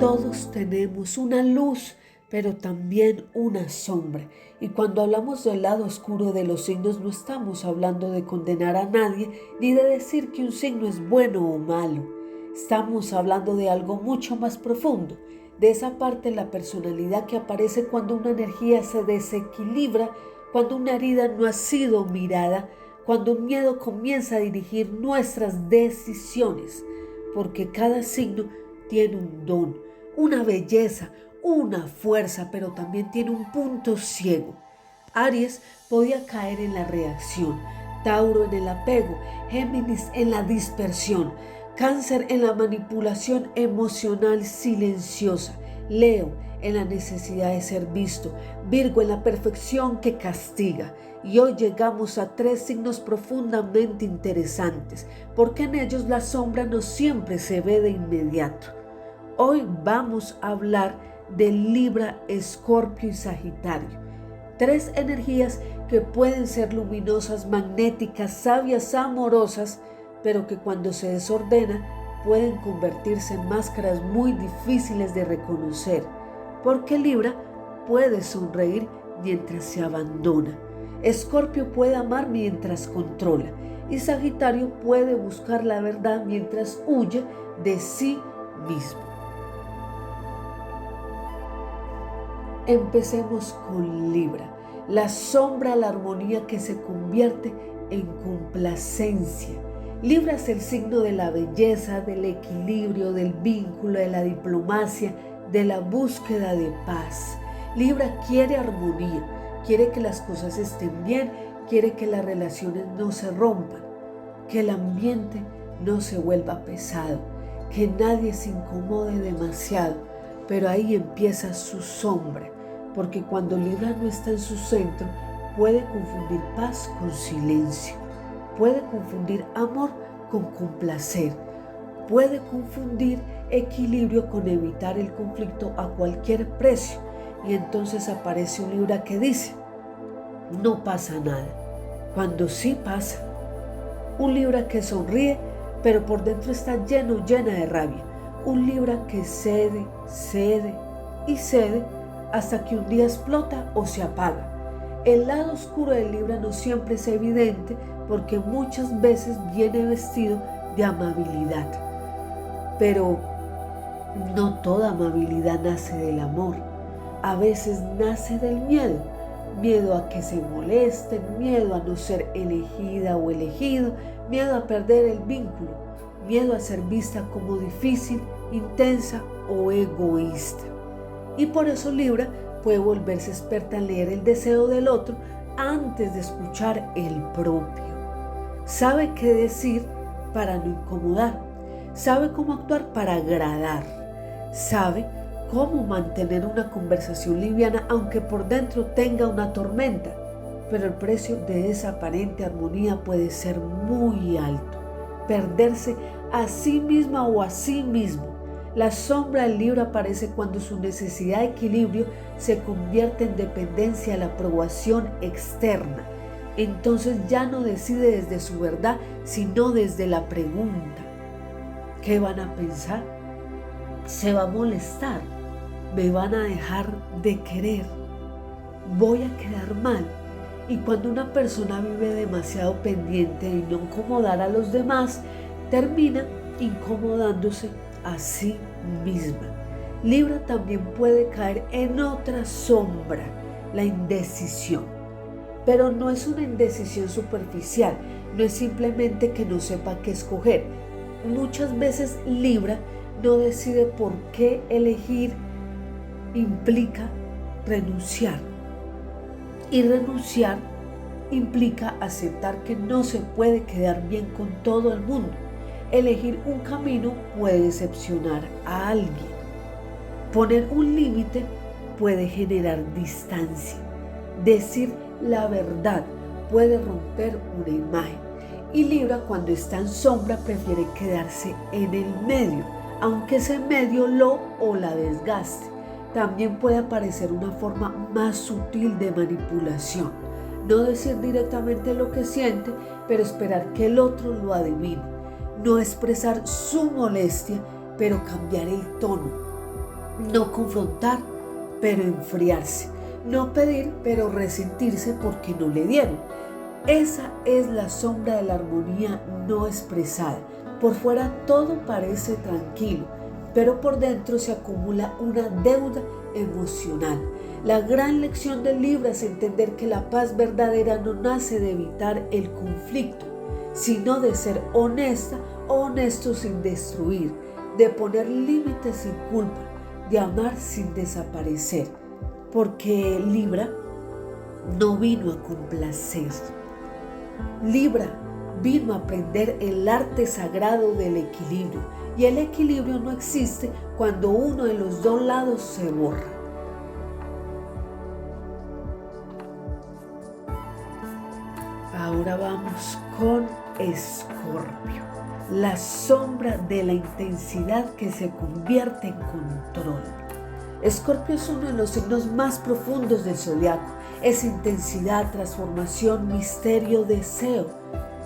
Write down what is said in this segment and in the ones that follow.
Todos tenemos una luz, pero también una sombra. Y cuando hablamos del lado oscuro de los signos, no estamos hablando de condenar a nadie, ni de decir que un signo es bueno o malo. Estamos hablando de algo mucho más profundo, de esa parte de la personalidad que aparece cuando una energía se desequilibra, cuando una herida no ha sido mirada, cuando un miedo comienza a dirigir nuestras decisiones, porque cada signo tiene un don, una belleza, una fuerza, pero también tiene un punto ciego. Aries podía caer en la reacción, Tauro en el apego, Géminis en la dispersión, Cáncer en la manipulación emocional silenciosa, Leo en la necesidad de ser visto, Virgo en la perfección que castiga. Y hoy llegamos a 3 signos profundamente interesantes, porque en ellos la sombra no siempre se ve de inmediato. Hoy vamos a hablar de Libra, Escorpio y Sagitario. 3 energías que pueden ser luminosas, magnéticas, sabias, amorosas, pero que cuando se desordenan pueden convertirse en máscaras muy difíciles de reconocer, porque Libra puede sonreír mientras se abandona, Escorpio puede amar mientras controla y Sagitario puede buscar la verdad mientras huye de sí mismo. Empecemos con Libra, la sombra, la armonía que se convierte en complacencia. Libra es el signo de la belleza, del equilibrio, del vínculo, de la diplomacia, de la búsqueda de paz. Libra quiere armonía, quiere que las cosas estén bien, quiere que las relaciones no se rompan, que el ambiente no se vuelva pesado, que nadie se incomode demasiado, pero ahí empieza su sombra, porque cuando Libra no está en su centro, puede confundir paz con silencio, puede confundir amor con complacer, puede confundir equilibrio con evitar el conflicto a cualquier precio. Y entonces aparece un Libra que dice, no pasa nada, cuando sí pasa. Un Libra que sonríe, pero por dentro está llena de rabia. Un Libra que cede y cede hasta que un día explota o se apaga. El lado oscuro del Libra no siempre es evidente porque muchas veces viene vestido de amabilidad. Pero no toda amabilidad nace del amor. A veces nace del miedo. Miedo a que se molesten, miedo a no ser elegida o elegido, miedo a perder el vínculo, miedo a ser vista como difícil, intensa o egoísta. Y por eso Libra puede volverse experta en leer el deseo del otro antes de escuchar el propio. Sabe qué decir para no incomodar, sabe cómo actuar para agradar, sabe cómo mantener una conversación liviana aunque por dentro tenga una tormenta, pero el precio de esa aparente armonía puede ser muy alto, perderse a sí misma o a sí mismo. La sombra del Libra aparece cuando su necesidad de equilibrio se convierte en dependencia de la aprobación externa. Entonces ya no decide desde su verdad, sino desde la pregunta. ¿Qué van a pensar? ¿Se va a molestar? ¿Me van a dejar de querer? ¿Voy a quedar mal? Y cuando una persona vive demasiado pendiente de no incomodar a los demás, termina incomodándose a sí misma. Libra también puede caer en otra sombra, la indecisión. Pero no es una indecisión superficial, no es simplemente que no sepa qué escoger. Muchas veces Libra no decide por qué elegir, implica renunciar. Y renunciar implica aceptar que no se puede quedar bien con todo el mundo. Elegir un camino puede decepcionar a alguien. Poner un límite puede generar distancia. Decir la verdad puede romper una imagen. Y Libra, cuando está en sombra, prefiere quedarse en el medio, aunque ese medio lo o la desgaste. También puede aparecer una forma más sutil de manipulación. No decir directamente lo que siente, pero esperar que el otro lo adivine. No expresar su molestia, pero cambiar el tono. No confrontar, pero enfriarse. No pedir, pero resentirse porque no le dieron. Esa es la sombra de la armonía no expresada. Por fuera todo parece tranquilo, pero por dentro se acumula una deuda emocional. La gran lección del libro es entender que la paz verdadera no nace de evitar el conflicto, sino de ser honesta o honesto sin destruir, de poner límites sin culpa, de amar sin desaparecer, porque Libra no vino a complacer. Libra vino a aprender el arte sagrado del equilibrio, y el equilibrio no existe cuando uno de los dos lados se borra. Ahora vamos con Escorpio, la sombra de la intensidad que se convierte en control. Escorpio es uno de los signos más profundos del zodiaco. Es intensidad, transformación, misterio, deseo,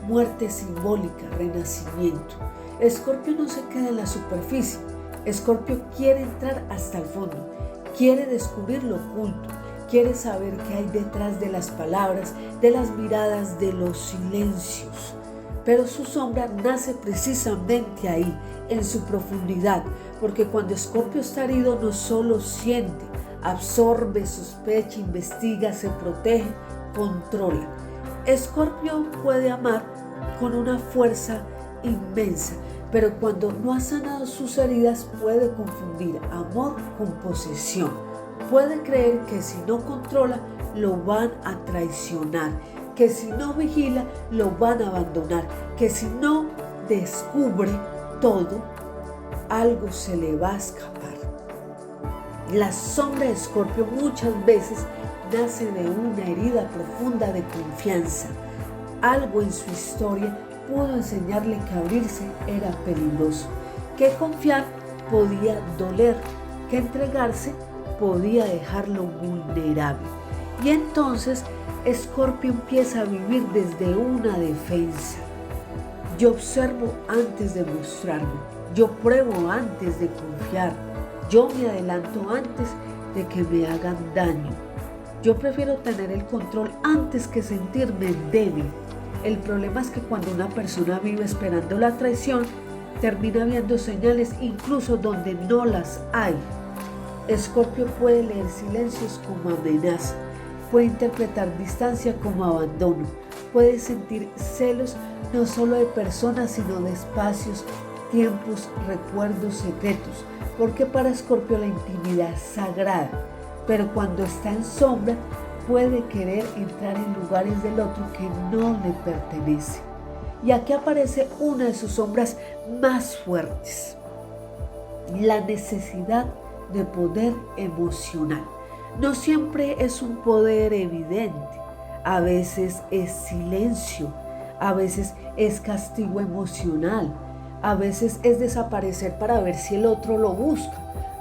muerte simbólica, renacimiento. Escorpio no se queda en la superficie. Escorpio quiere entrar hasta el fondo, quiere descubrir lo oculto, quiere saber qué hay detrás de las palabras, de las miradas, de los silencios. Pero su sombra nace precisamente ahí, en su profundidad, porque cuando Escorpio está herido no solo siente, absorbe, sospecha, investiga, se protege, controla. Escorpio puede amar con una fuerza inmensa, pero cuando no ha sanado sus heridas puede confundir amor con posesión. Puede creer que si no controla lo van a traicionar, que si no vigila lo van a abandonar, que si no descubre todo, algo se le va a escapar. La sombra de Escorpio muchas veces nace de una herida profunda de confianza. Algo en su historia pudo enseñarle que abrirse era peligroso, que confiar podía doler, que entregarse podía dejarlo vulnerable. Y entonces Escorpio empieza a vivir desde una defensa. Yo observo antes de mostrarme, yo pruebo antes de confiar, yo me adelanto antes de que me hagan daño. Yo prefiero tener el control antes que sentirme débil. El problema es que cuando una persona vive esperando la traición, termina viendo señales incluso donde no las hay. Escorpio puede leer silencios como amenaza, puede interpretar distancia como abandono, puede sentir celos no solo de personas sino de espacios, tiempos, recuerdos secretos, porque para Escorpio la intimidad es sagrada, pero cuando está en sombra puede querer entrar en lugares del otro que no le pertenecen. Y aquí aparece una de sus sombras más fuertes, la necesidad de poder emocional. No siempre es un poder evidente, a veces es silencio, a veces es castigo emocional, a veces es desaparecer para ver si el otro lo busca,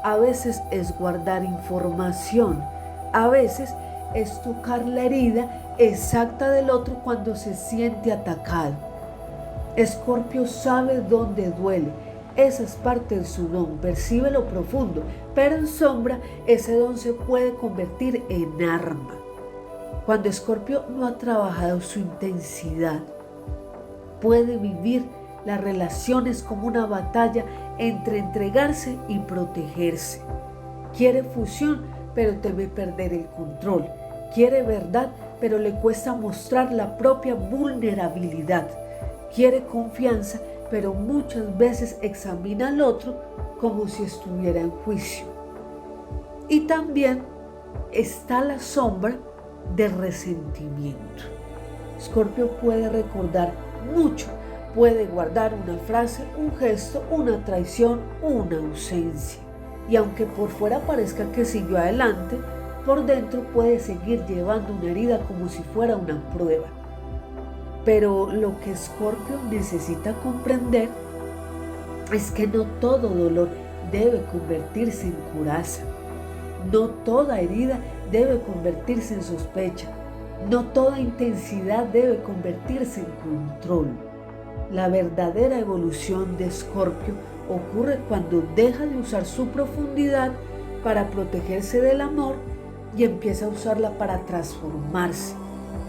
a veces es guardar información, a veces es tocar la herida exacta del otro cuando se siente atacado. Escorpio sabe dónde duele, esa es parte de su don, percibe lo profundo, pero en sombra ese don se puede convertir en arma. Cuando Escorpio no ha trabajado su intensidad, puede vivir las relaciones como una batalla entre entregarse y protegerse. Quiere fusión, pero teme perder el control. Quiere verdad, pero le cuesta mostrar la propia vulnerabilidad. Quiere confianza, pero muchas veces examina al otro como si estuviera en juicio. Y también está la sombra del resentimiento. Escorpio puede recordar mucho, puede guardar una frase, un gesto, una traición, una ausencia. Y aunque por fuera parezca que siguió adelante, por dentro puede seguir llevando una herida como si fuera una prueba. Pero lo que Escorpio necesita comprender es que no todo dolor debe convertirse en coraza. No toda herida debe convertirse en sospecha. No toda intensidad debe convertirse en control. La verdadera evolución de Escorpio ocurre cuando deja de usar su profundidad para protegerse del amor y empieza a usarla para transformarse.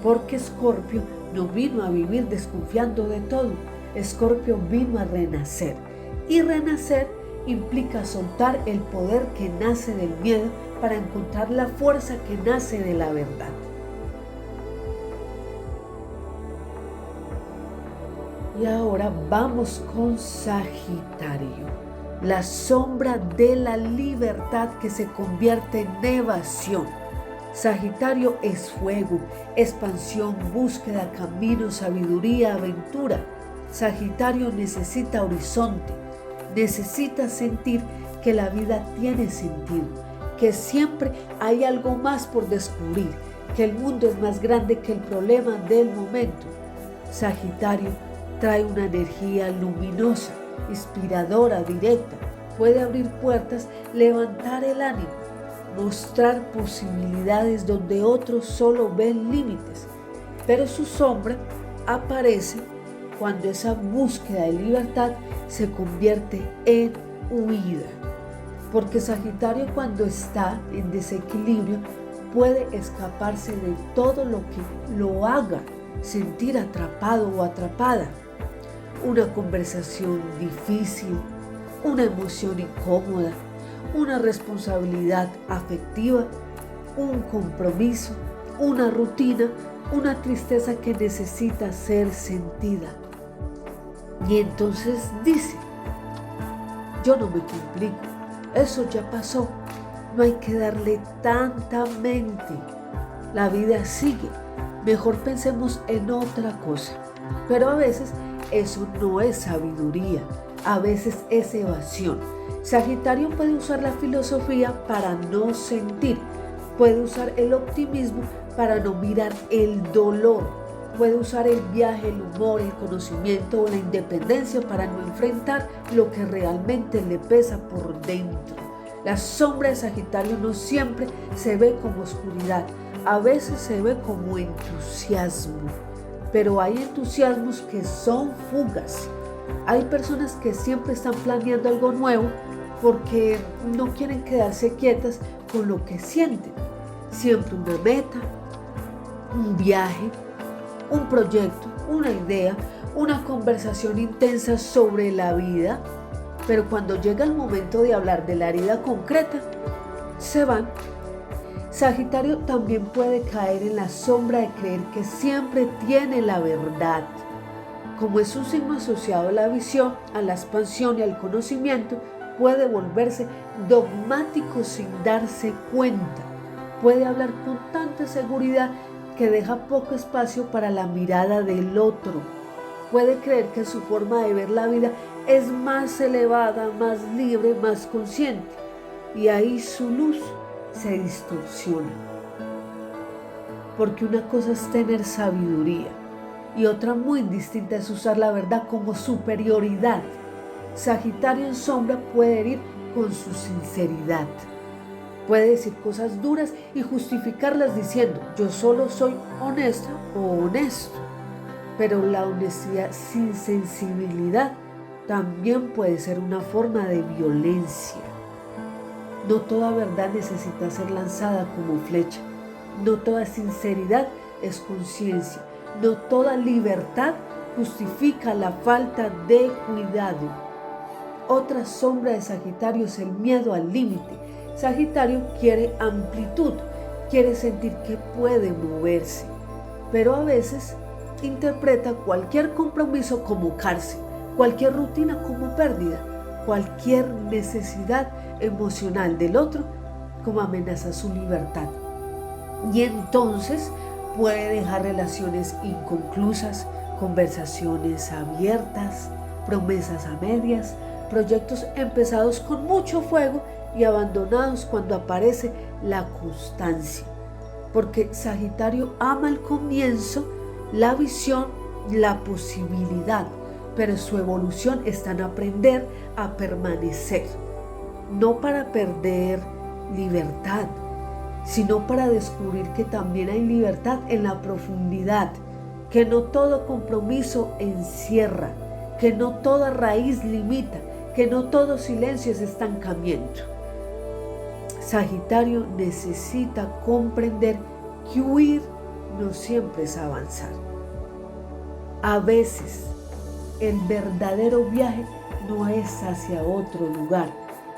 Porque Escorpio no vino a vivir desconfiando de todo. Escorpio vino a renacer. Y renacer implica soltar el poder que nace del miedo para encontrar la fuerza que nace de la verdad. Y ahora vamos con Sagitario, la sombra de la libertad que se convierte en evasión. Sagitario es fuego, expansión, búsqueda, camino, sabiduría, aventura. Sagitario necesita horizonte, necesita sentir que la vida tiene sentido, que siempre hay algo más por descubrir, que el mundo es más grande que el problema del momento. Sagitario trae una energía luminosa, inspiradora, directa. Puede abrir puertas, levantar el ánimo, mostrar posibilidades donde otros solo ven límites. Pero su sombra aparece cuando esa búsqueda de libertad se convierte en huida. Porque Sagitario, cuando está en desequilibrio, puede escaparse de todo lo que lo haga sentir atrapado o atrapada. Una conversación difícil, una emoción incómoda, una responsabilidad afectiva, un compromiso, una rutina, una tristeza que necesita ser sentida. Y entonces dice: yo no me complico, eso ya pasó, no hay que darle tanta mente, la vida sigue, mejor pensemos en otra cosa. Pero a veces eso no es sabiduría, a veces es evasión. Sagitario puede usar la filosofía para no sentir, puede usar el optimismo para no mirar el dolor, puede usar el viaje, el humor, el conocimiento o la independencia para no enfrentar lo que realmente le pesa por dentro. La sombra de Sagitario no siempre se ve como oscuridad, a veces se ve como entusiasmo. Pero hay entusiasmos que son fugas. Hay personas que siempre están planeando algo nuevo porque no quieren quedarse quietas con lo que sienten. Siempre una meta, un viaje, un proyecto, una idea, una conversación intensa sobre la vida. Pero cuando llega el momento de hablar de la herida concreta, se van. Sagitario también puede caer en la sombra de creer que siempre tiene la verdad. Como es un signo asociado a la visión, a la expansión y al conocimiento, puede volverse dogmático sin darse cuenta. Puede hablar con tanta seguridad que deja poco espacio para la mirada del otro. Puede creer que su forma de ver la vida es más elevada, más libre, más consciente. Y ahí su luz se distorsiona. Porque una cosa es tener sabiduría y otra muy distinta es usar la verdad como superioridad. Sagitario en sombra puede herir con su sinceridad. Puede decir cosas duras y justificarlas diciendo: yo solo soy honesta o honesto. Pero la honestidad sin sensibilidad también puede ser una forma de violencia. No toda verdad necesita ser lanzada como flecha. No toda sinceridad es conciencia. No toda libertad justifica la falta de cuidado. Otra sombra de Sagitario es el miedo al límite. Sagitario quiere amplitud, quiere sentir que puede moverse, pero a veces interpreta cualquier compromiso como cárcel, cualquier rutina como pérdida, cualquier necesidad emocional del otro como amenaza a su libertad. Y entonces puede dejar relaciones inconclusas, conversaciones abiertas, promesas a medias, proyectos empezados con mucho fuego y abandonados cuando aparece la constancia. Porque Sagitario ama el comienzo, la visión, la posibilidad, pero su evolución está en aprender a permanecer. No para perder libertad, sino para descubrir que también hay libertad en la profundidad, que no todo compromiso encierra, que no toda raíz limita, que no todo silencio es estancamiento. Sagitario necesita comprender que huir no siempre es avanzar. A veces el verdadero viaje no es hacia otro lugar.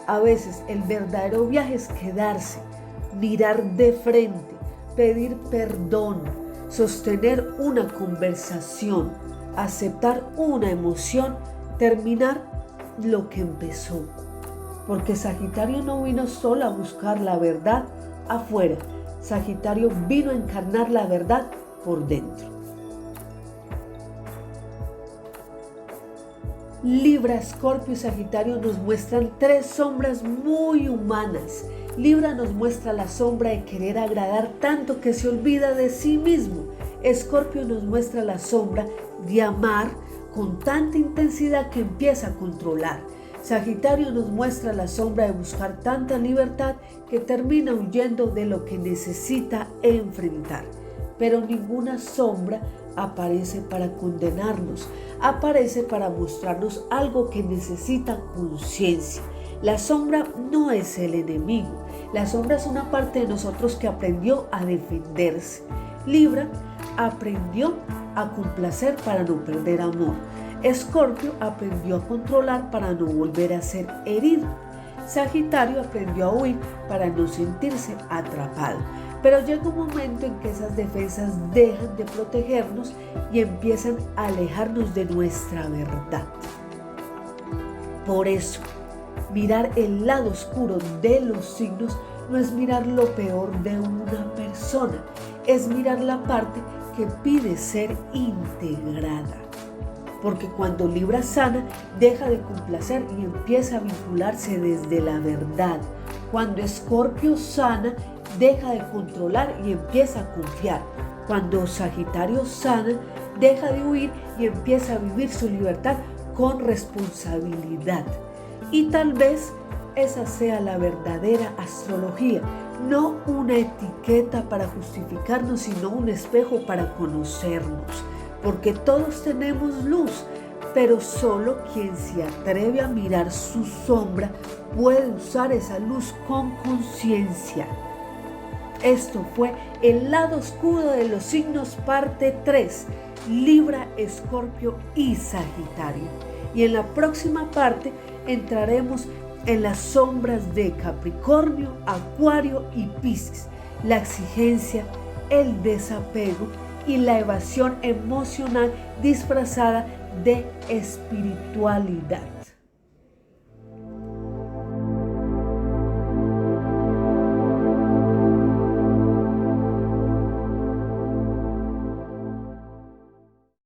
A veces el verdadero viaje es quedarse, mirar de frente, pedir perdón, sostener una conversación, aceptar una emoción, terminar lo que empezó. Porque Sagitario no vino solo a buscar la verdad afuera. Sagitario vino a encarnar la verdad por dentro. Libra, Escorpio y Sagitario nos muestran tres sombras muy humanas. Libra nos muestra la sombra de querer agradar tanto que se olvida de sí mismo. Escorpio nos muestra la sombra de amar con tanta intensidad que empieza a controlar. Sagitario nos muestra la sombra de buscar tanta libertad que termina huyendo de lo que necesita enfrentar. Pero ninguna sombra aparece para condenarnos, aparece para mostrarnos algo que necesita conciencia. La sombra no es el enemigo, la sombra es una parte de nosotros que aprendió a defenderse. Libra aprendió a complacer para no perder amor. Escorpio aprendió a controlar para no volver a ser herido. Sagitario aprendió a huir para no sentirse atrapado. Pero llega un momento en que esas defensas dejan de protegernos y empiezan a alejarnos de nuestra verdad. Por eso, mirar el lado oscuro de los signos no es mirar lo peor de una persona, es mirar la parte que pide ser integrada. Porque cuando Libra sana, deja de complacer y empieza a vincularse desde la verdad. Cuando Escorpio sana, deja de controlar y empieza a confiar. Cuando Sagitario sana, deja de huir y empieza a vivir su libertad con responsabilidad. Y tal vez esa sea la verdadera astrología, no una etiqueta para justificarnos, sino un espejo para conocernos. Porque todos tenemos luz, pero solo quien se atreve a mirar su sombra puede usar esa luz con conciencia. Esto fue el lado oscuro de los signos parte 3, Libra, Escorpio y Sagitario. Y en la próxima parte entraremos en las sombras de Capricornio, Acuario y Piscis, la exigencia, el desapego y la evasión emocional disfrazada de espiritualidad.